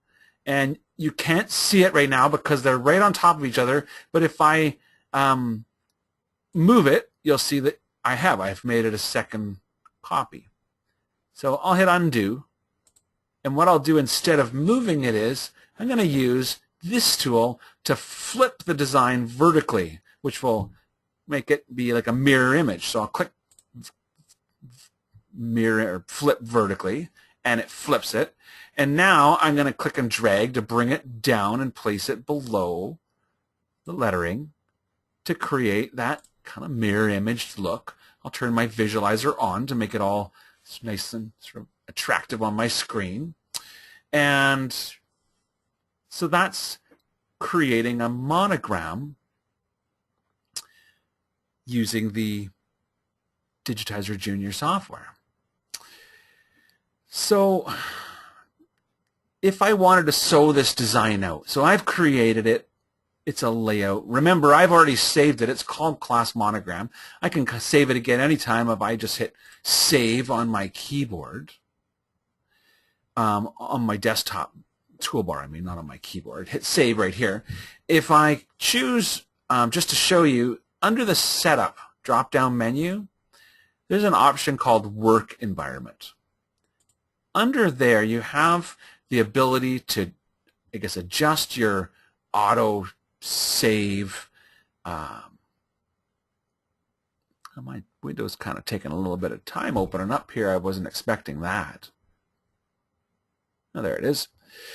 A: And you can't see it right now because they're right on top of each other. But if I move it, you'll see that I've made it a second copy. So I'll hit undo. And what I'll do instead of moving it is I'm going to use this tool to flip the design vertically, which will make it be like a mirror image. So I'll click mirror or flip vertically, and it flips it. And now I'm going to click and drag to bring it down and place it below the lettering to create that kind of mirror image look. I'll turn my visualizer on to make it all nice and sort of attractive on my screen. And so that's creating a monogram using the Digitizer Jr software. So if I wanted to sew this design out, so I've created it, it's a layout. Remember, I've already saved it. It's called Class Monogram. I can save it again anytime if I just hit Save on my keyboard, on my desktop toolbar, I mean, not on my keyboard. Hit Save right here. If I choose, just to show you, under the Setup drop-down menu, there's an option called Work Environment. Under there, you have the ability to, I guess, adjust your auto save. My window's kind of taking a little bit of time opening up here. I wasn't expecting that. Oh, there it is.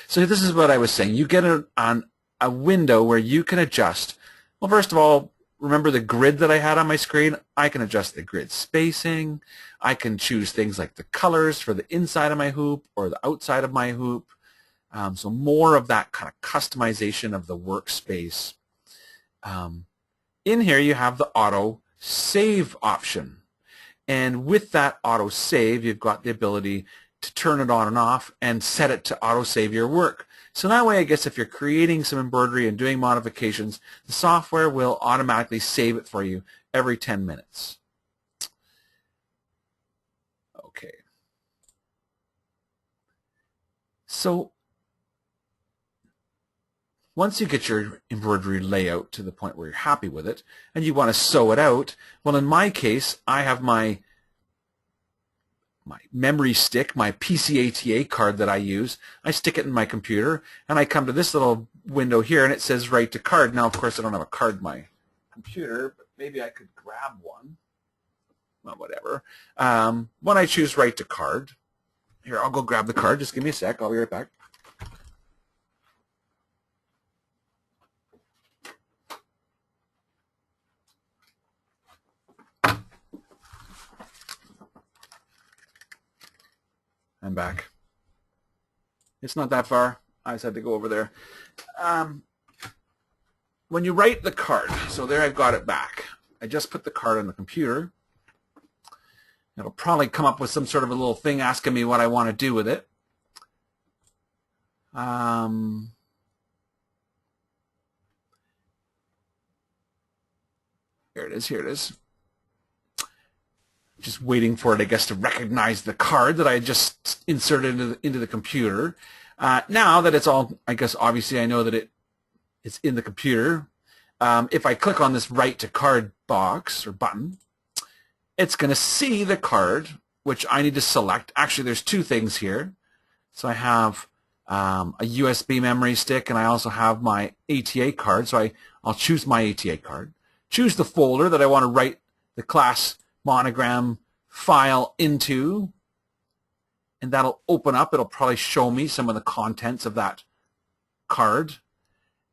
A: So this is what I was saying. You get on a window where you can adjust. Well, first of all, remember the grid that I had on my screen? I can adjust the grid spacing. I can choose things like the colors for the inside of my hoop or the outside of my hoop. So more of that kind of customization of the workspace. In here you have the auto save option. And with that auto save, you've got the ability to turn it on and off and set it to auto save your work. So that way, I guess if you're creating some embroidery and doing modifications, the software will automatically save it for you every 10 minutes. Okay. So once you get your embroidery layout to the point where you're happy with it and you want to sew it out, well, in my case, I have my memory stick, my PCATA card that I use. I stick it in my computer, and I come to this little window here, and it says write to card. Now, of course, I don't have a card in my computer, but maybe I could grab one. Well, whatever. When I choose write to card, here, I'll go grab the card. Just give me a sec. I'll be right back. I'm back. It's not that far. I just had to go over there. When you write the card, so there I've got it back. I just put the card on the computer. It'll probably come up with some sort of a little thing asking me what I want to do with it. Here it is. Here it is. Just waiting for it, I guess, to recognize the card that I just inserted into the computer. Now that it's all, I guess, obviously I know that it's in the computer. If I click on this write to card box or button, it's going to see the card, which I need to select. Actually, there's two things here. So I have a USB memory stick, and I also have my ATA card. So I'll choose my ATA card. Choose the folder that I want to write the class monogram file into, and that'll open up. It'll probably show me some of the contents of that card.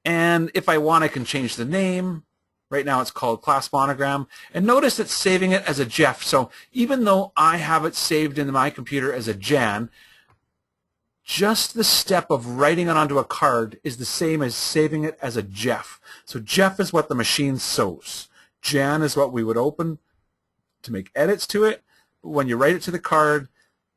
A: And if I want, I can change the name. Right now it's called class monogram. And notice it's saving it as a JEF. So even though I have it saved in my computer as a Jan, just the step of writing it onto a card is the same as saving it as a JEF. So JEF is what the machine sews. Jan is what we would open to make edits to it. But when you write it to the card,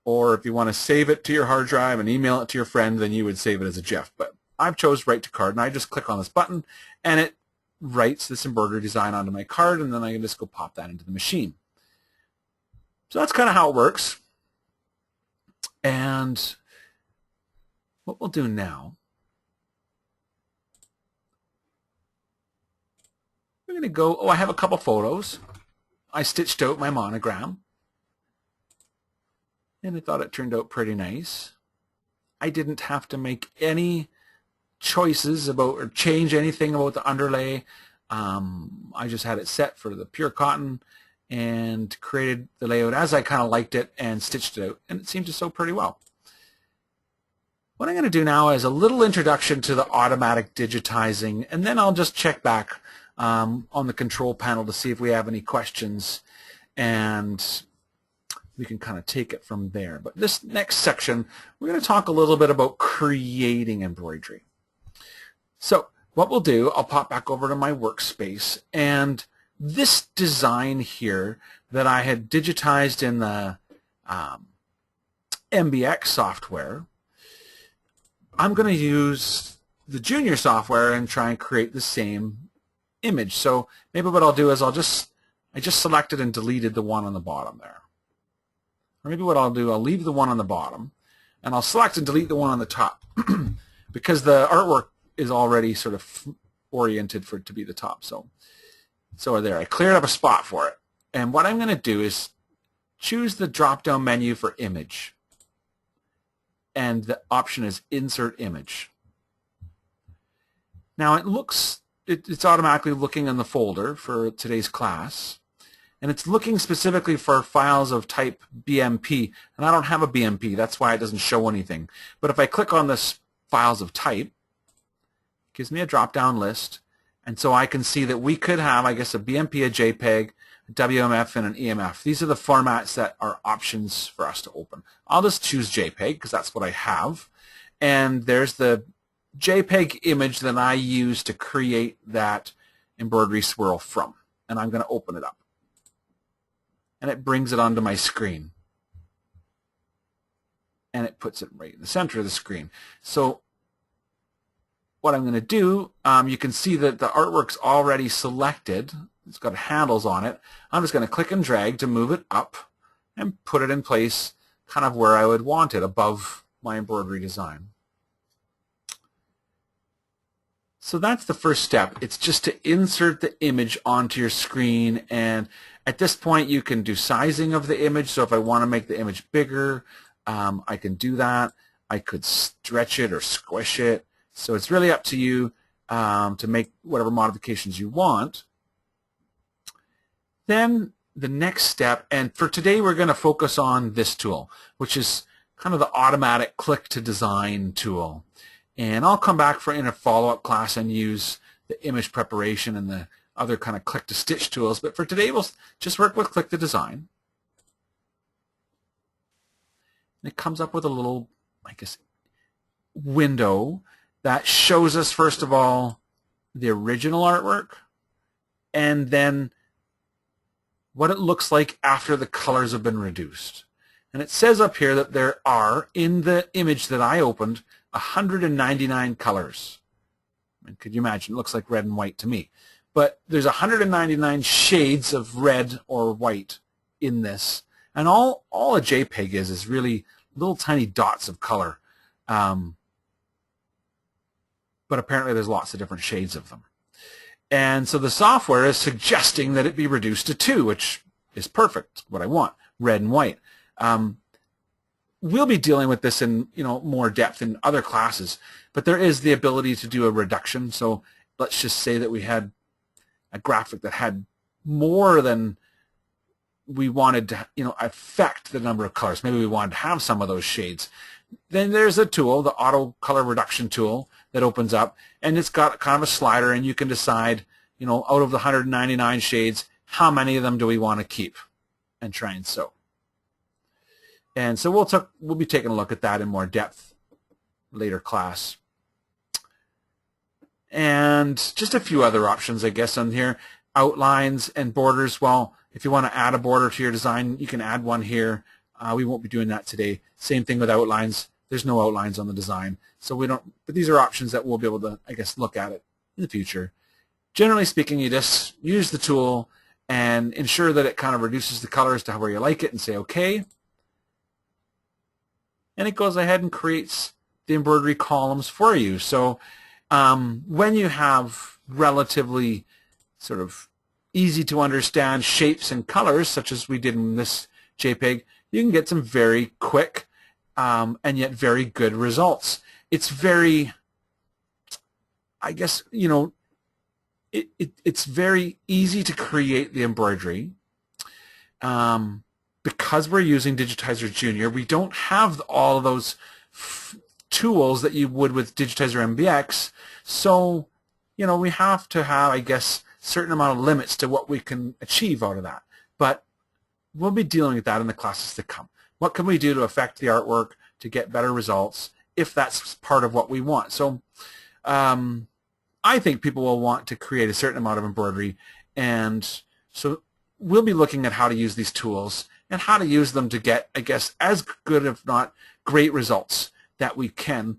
A: or if you want to save it to your hard drive and email it to your friend, then you would save it as a JEF. But I've chose write to card, and I just click on this button, and it writes this embroidery design onto my card, and then I can just go pop that into the machine. So that's kind of how it works. And what we'll do now, we're going to go, I have a couple photos. I stitched out my monogram, and I thought it turned out pretty nice. I didn't have to make any choices about or change anything about the underlay. I just had it set for the pure cotton and created the layout as I kind of liked it and stitched it out, and it seemed to sew pretty well. What I'm going to do now is a little introduction to the automatic digitizing, and then I'll just check back on the control panel to see if we have any questions, and we can kind of take it from there. But this next section, we're going to talk a little bit about creating embroidery. So what we'll do, I'll pop back over to my workspace, and this design here that I had digitized in the MBX software, I'm going to use the Junior software and try and create the same image. So maybe what I'll do is I just selected and deleted the one on the bottom there. Or maybe what I'll do, I'll leave the one on the bottom, and I'll select and delete the one on the top because the artwork is already sort of oriented for it to be the top. So there, I cleared up a spot for it. And what I'm going to do is choose the drop-down menu for image. And the option is insert image. Now it's automatically looking in the folder for today's class. And it's looking specifically for files of type BMP. And I don't have a BMP, that's why it doesn't show anything. But if I click on this files of type, it gives me a drop-down list. And so I can see that we could have, I guess, a BMP, a JPEG, a WMF, and an EMF. These are the formats that are options for us to open. I'll just choose JPEG because that's what I have. and there's the JPEG image that I use to create that embroidery swirl from. And I'm going to open it up. And it brings it onto my screen. And it puts it right in the center of the screen. So what I'm going to do, you can see that the artwork's already selected. It's got handles on it. I'm just going to click and drag to move it up and put it in place kind of where I would want it, above my embroidery design. So that's the first step. It's just to insert the image onto your screen, and at this point you can do sizing of the image. So if I want to make the image bigger, I can do that. I could stretch it or squish it. So it's really up to you to make whatever modifications you want. Then the next step, and for today we're going to focus on this tool, which is kind of the automatic click to design tool. And I'll come back in a follow-up class and use the image preparation and the other kind of click to stitch tools. But for today we'll just work with click to design. And it comes up with a little, I guess, window that shows us, first of all, the original artwork, and then what it looks like after the colors have been reduced. And it says up here that there are, in the image that I opened, 199 colors. I mean, could you imagine? It looks like red and white to me. But there's 199 shades of red or white in this. And all a JPEG is really little tiny dots of color. But apparently there's lots of different shades of them. And so the software is suggesting that it be reduced to 2, which is perfect, what I want, red and white. We'll be dealing with this in more depth in other classes, but there is the ability to do a reduction. So let's just say that we had a graphic that had more than we wanted to affect the number of colors. Maybe we wanted to have some of those shades. Then there's a tool, the auto color reduction tool, that opens up, and it's got kind of a slider, and you can decide, out of the 199 shades, how many of them do we want to keep and try and sew. And so we'll be taking a look at that in more depth later class. And just a few other options, I guess, on here. Outlines and borders. Well, if you want to add a border to your design, you can add one here. We won't be doing that today. Same thing with outlines. There's no outlines on the design, so we don't. But these are options that we'll be able to, I guess, look at it in the future. Generally speaking, you just use the tool and ensure that it kind of reduces the colors to where you like it, and say OK. And it goes ahead and creates the embroidery columns for you. So when you have relatively sort of easy to understand shapes and colors, such as we did in this JPEG, you can get some very quick and yet very good results. It's very, I guess, it's very easy to create the embroidery. Because we're using Digitizer Jr, we don't have all of those tools that you would with Digitizer MBX. So, we have to have, I guess, certain amount of limits to what we can achieve out of that. But we'll be dealing with that in the classes to come. What can we do to affect the artwork to get better results if that's part of what we want? So I think people will want to create a certain amount of embroidery, and so we'll be looking at how to use these tools and how to use them to get, I guess, as good, if not great, results that we can.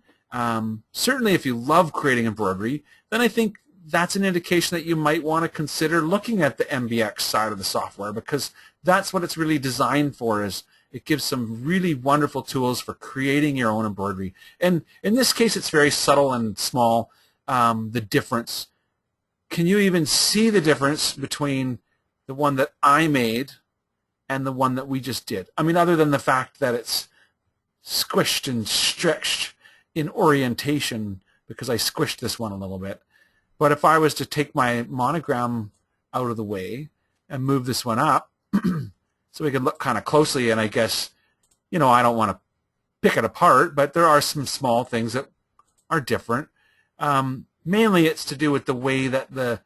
A: Certainly if you love creating embroidery, then I think that's an indication that you might want to consider looking at the MBX side of the software, because that's what it's really designed for. Is it gives some really wonderful tools for creating your own embroidery. And in this case, it's very subtle and small, the difference. Can you even see the difference between the one that I made and the one that we just did? I mean, other than the fact that it's squished and stretched in orientation, because I squished this one a little bit. But if I was to take my monogram out of the way and move this one up, so we can look kind of closely, and I guess, I don't want to pick it apart, but there are some small things that are different. Mainly it's to do with the way that the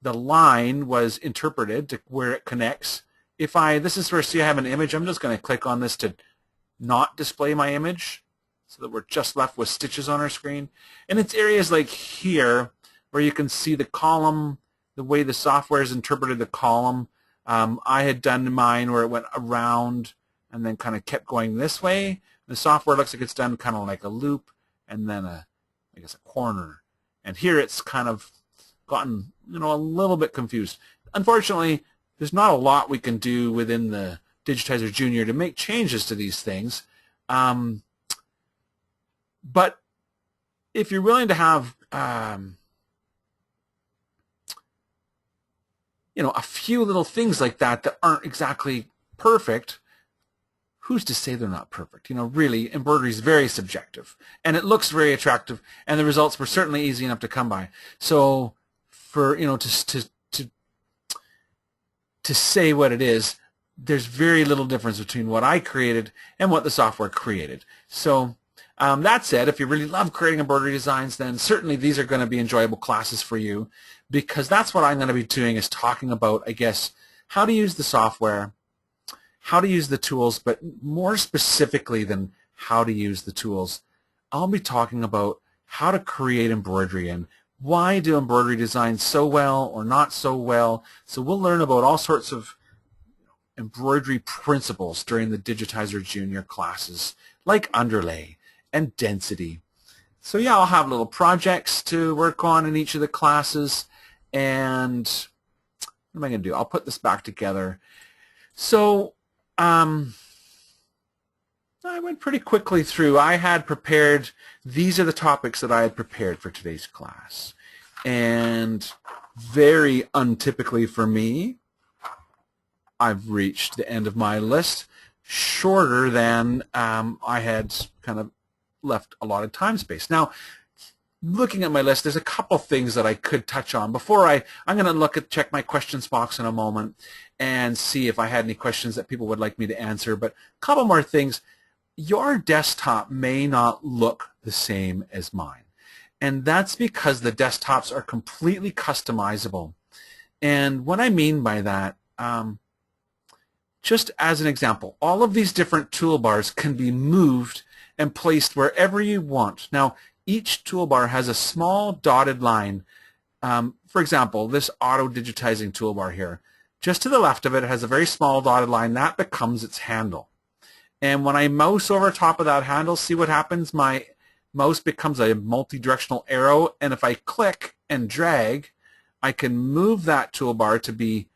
A: line was interpreted to where it connects. This is where, see, I have an image. I'm just going to click on this to not display my image. so that we're just left with stitches on our screen. And it's areas like here where you can see the column, the way the software has interpreted the column. I had done mine where it went around and then kind of kept going this way. The software looks like it's done kind of like a loop and then I guess a corner. And here it's kind of gotten, a little bit confused. Unfortunately, there's not a lot we can do within the Digitizer Jr. to make changes to these things. But if you're willing to have a few little things like that that aren't exactly perfect, who's to say they're not perfect? Really, embroidery is very subjective, and it looks very attractive, and the results were certainly easy enough to come by. So, for to say what it is, there's very little difference between what I created and what the software created. So, that said, if you really love creating embroidery designs, then certainly these are going to be enjoyable classes for you, because that's what I'm going to be doing, is talking about, I guess, how to use the software, how to use the tools, but more specifically than how to use the tools, I'll be talking about how to create embroidery and why do embroidery designs so well or not so well. So we'll learn about all sorts of embroidery principles during the Digitizer Junior classes, like underlay and density. So yeah, I'll have little projects to work on in each of the classes, and what am I going to do? I'll put this back together. So I went pretty quickly through. I had prepared, these are the topics that I had prepared for today's class, and very untypically for me, I've reached the end of my list, shorter than I had kind of left a lot of time space. Now, looking at my list, there's a couple things that I could touch on before I'm going to check my questions box in a moment and see if I had any questions that people would like me to answer. But a couple more things. Your desktop may not look the same as mine, and that's because the desktops are completely customizable. And what I mean by that, just as an example, all of these different toolbars can be moved and placed wherever you want. Now, each toolbar has a small dotted line. For example, this auto digitizing toolbar here, just to the left of it has a very small dotted line. That becomes its handle. And when I mouse over top of that handle, see what happens? My mouse becomes a multi-directional arrow, and if I click and drag, I can move that toolbar to be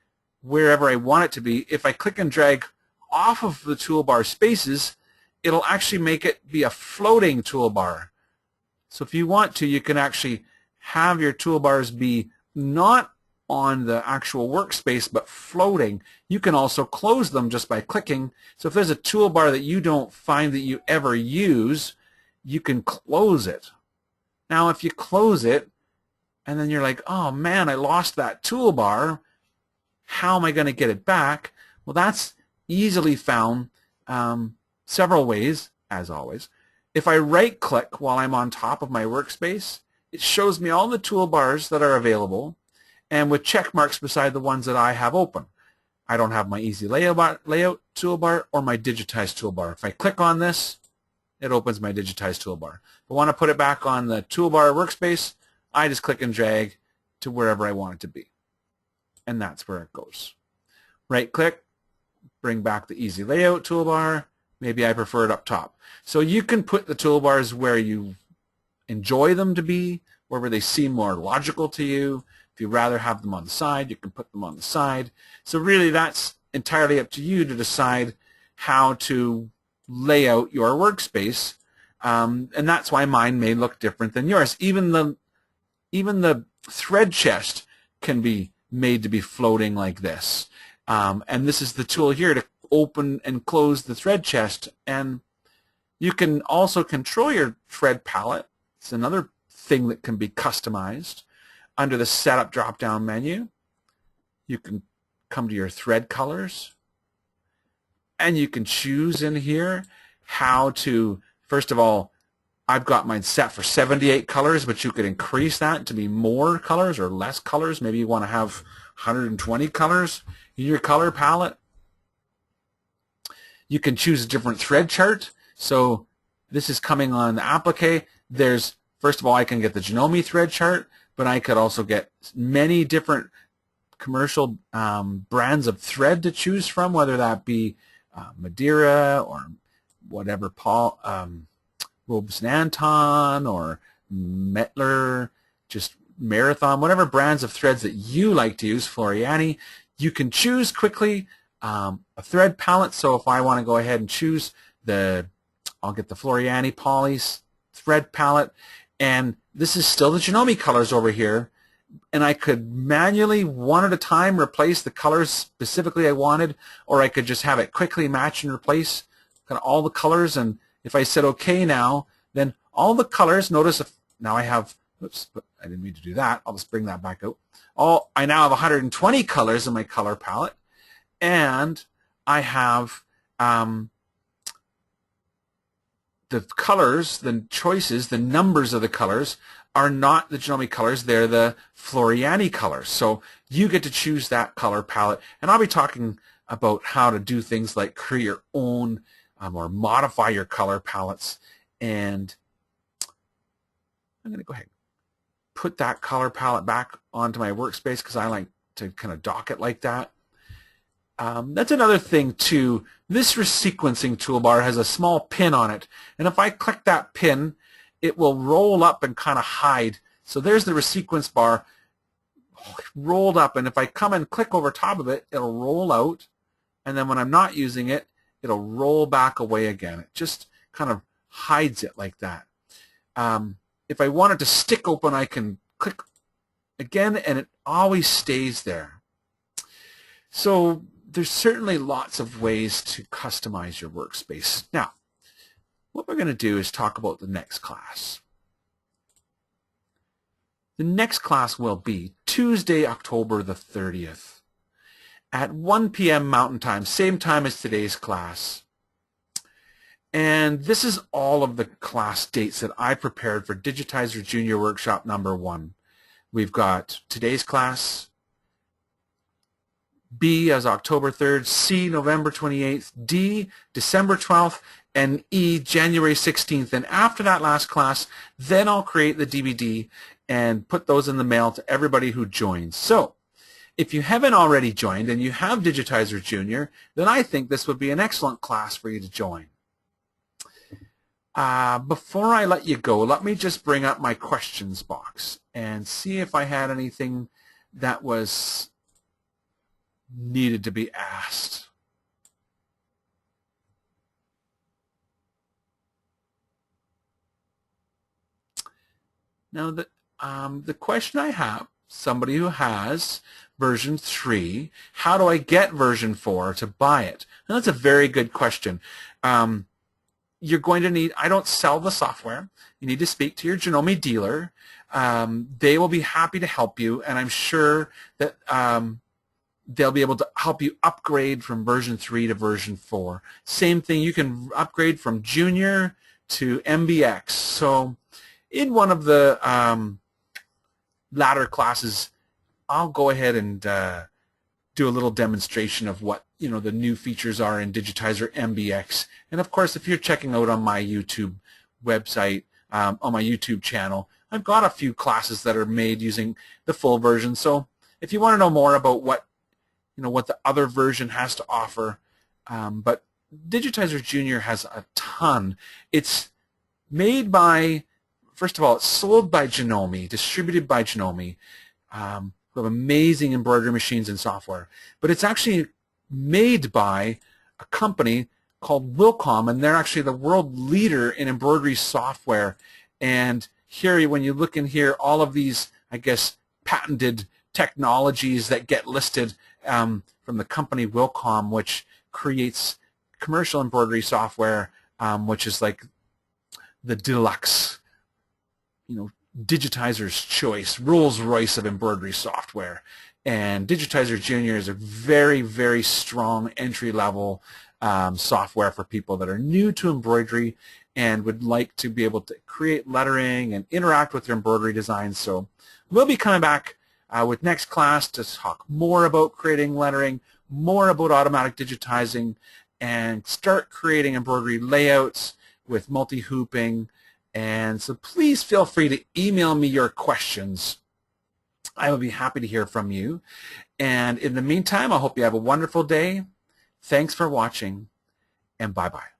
A: wherever I want it to be. If I click and drag off of the toolbar spaces, it'll actually make it be a floating toolbar. So if you want to, you can actually have your toolbars be not on the actual workspace but floating. You can also close them just by clicking. So if there's a toolbar that you don't find that you ever use, you can close it. Now if you close it and then you're like, oh man, I lost that toolbar, how am I going to get it back? Well, that's easily found several ways, as always. If I right-click while I'm on top of my workspace, it shows me all the toolbars that are available, and with check marks beside the ones that I have open. I don't have my Easy Layout toolbar or my Digitize toolbar. If I click on this, it opens my Digitize toolbar. If I want to put it back on the toolbar workspace, I just click and drag to wherever I want it to be. And that's where it goes. Right-click, bring back the Easy Layout toolbar. Maybe I prefer it up top. So you can put the toolbars where you enjoy them to be, wherever they seem more logical to you. If you'd rather have them on the side, you can put them on the side. So really that's entirely up to you to decide how to lay out your workspace. And that's why mine may look different than yours. Even the thread chest can be made to be floating like this. And this is the tool here to open and close the thread chest. And you can also control your thread palette. It's another thing that can be customized. Under the Setup drop-down menu, you can come to your thread colors, and you can choose in here how to, first of all, I've got mine set for 78 colors, but you could increase that to be more colors or less colors. Maybe you want to have 120 colors in your color palette. You can choose a different thread chart. So this is coming on the applique. There's, first of all, I can get the Janome thread chart, but I could also get many different commercial brands of thread to choose from, whether that be Madeira or whatever, Robes and Anton or Mettler, just Marathon, whatever brands of threads that you like to use, Floriani. You can choose quickly a thread palette. So if I want to go ahead and choose I'll get the Floriani Polys thread palette, and this is still the Janome colors over here, and I could manually, one at a time, replace the colors specifically I wanted, or I could just have it quickly match and replace kind of all the colors. And if I said OK now, then all the colors, notice now I have, oops, I didn't mean to do that. I'll just bring that back out. I now have 120 colors in my color palette, and I have the colors, the choices, the numbers of the colors are not the Janome colors, they're the Floriani colors. So you get to choose that color palette, and I'll be talking about how to do things like create your own or modify your color palettes. And I'm going to go ahead and put that color palette back onto my workspace because I like to kind of dock it like that. That's another thing too. This resequencing toolbar has a small pin on it, and if I click that pin, it will roll up and kind of hide. So there's the resequence bar rolled up, and if I come and click over top of it, it'll roll out, and then when I'm not using it, it'll roll back away again. It just kind of hides it like that. If I want it to stick open, I can click again, and it always stays there. So there's certainly lots of ways to customize your workspace. Now, what we're going to do is talk about the next class. The next class will be Tuesday, October the 30th at 1 p.m. Mountain Time, same time as today's class. And this is all of the class dates that I prepared for Digitizer Junior Workshop number 1. We've got today's class, B as October 3rd, C November 28th, D December 12th, and E January 16th. And after that last class, then I'll create the DVD and put those in the mail to everybody who joins. So if you haven't already joined and you have Digitizer Junior, then I think this would be an excellent class for you to join. Before I let you go, let me just bring up my questions box and see if I had anything that was needed to be asked. Now, the question I have, somebody who has version 3, how do I get version 4 to buy it? And that's a very good question. You're going to need, I don't sell the software. You need to speak to your Janome dealer. They will be happy to help you, and I'm sure that they'll be able to help you upgrade from version 3 to version 4. Same thing, you can upgrade from Junior to MBX. So in one of the latter classes, I'll go ahead and do a little demonstration of what the new features are in Digitizer MBX. And of course, if you're checking out on my YouTube website, on my YouTube channel, I've got a few classes that are made using the full version. So if you want to know more about what the other version has to offer, but Digitizer Junior has a ton. It's made by, first of all, it's sold by Janome, distributed by Janome, who have amazing embroidery machines and software. But it's actually made by a company called Wilcom, and they're actually the world leader in embroidery software. And here, when you look in here, all of these, I guess, patented technologies that get listed from the company Wilcom, which creates commercial embroidery software, which is like the deluxe, Digitizer's choice, Rolls-Royce of embroidery software. And Digitizer Junior is a very, very strong entry-level software for people that are new to embroidery and would like to be able to create lettering and interact with their embroidery designs. So we'll be coming back with next class to talk more about creating lettering, more about automatic digitizing, and start creating embroidery layouts, with multi-hooping. And so please feel free to email me your questions. I will be happy to hear from you. And in the meantime, I hope you have a wonderful day. Thanks for watching, and bye-bye.